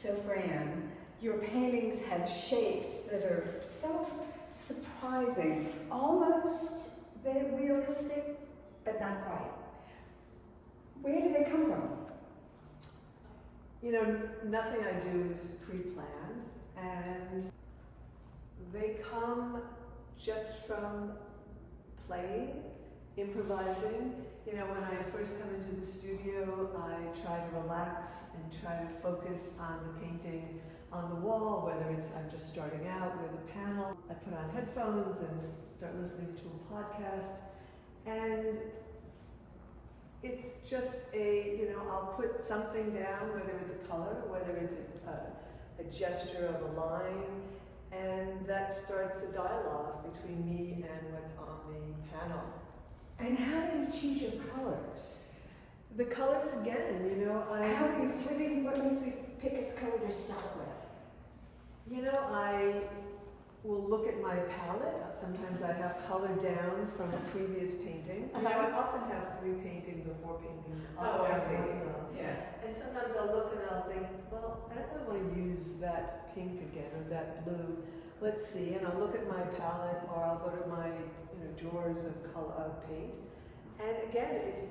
So Fran, your paintings have shapes that are so surprising, almost very realistic, but not quite. Where do they come from? You know, nothing I do is pre-planned, and they come just from playing, improvising. You know, when I first come into the studio, I try to relax and try to focus on the painting on the wall, whether it's I'm just starting out with a panel. I put on headphones and start listening to a podcast, and it's just I'll put something down, whether it's a color, whether it's a gesture of a line, and that starts a dialogue between me and what's on the panel. And how do you choose your colors? The colors again, What makes you pick a color to start with? I will look at my palette. Sometimes I have color down from a previous painting. I often have 3 paintings or 4 paintings up Oh, I that I'm see. working on. Yeah. And sometimes I'll look and I'll think, well, I don't really want to use that pink again or that blue. Let's see. And I'll look at my palette, or I'll go to my drawers of color of paint. And again, it's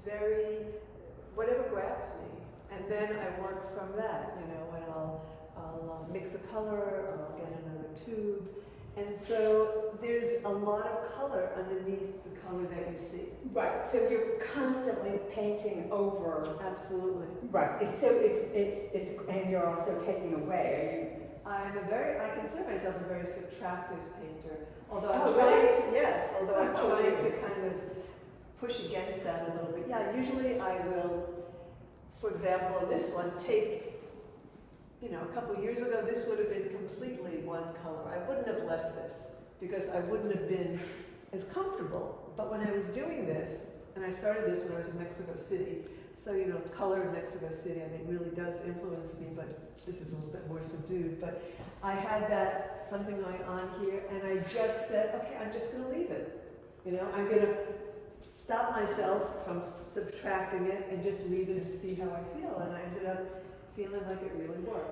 very whatever grabs me. And then I work from that, and I'll mix a color, or I'll get another tube. And so there's a lot of color underneath the color that you see. Right. So you're constantly painting over. Absolutely. Right. So it's and you're also taking away. I consider myself a very subtractive painter. Although I'm Oh, trying really? to, yes, although I'm Oh, trying really? to kind of push against that a little bit. Yeah, usually I will, for example, in this one, take, a couple years ago, this would have been completely one color. I wouldn't have left this because I wouldn't have been as comfortable. But when I was doing this, and I started this when I was in Mexico City, so, color in Mexico City, really does influence me, but this is a little bit more subdued. But I had something going on here, and I just said, okay, I'm just going to leave it. I'm going to stop myself from subtracting it and just leave it and see how I feel. And I ended up feeling like it really worked.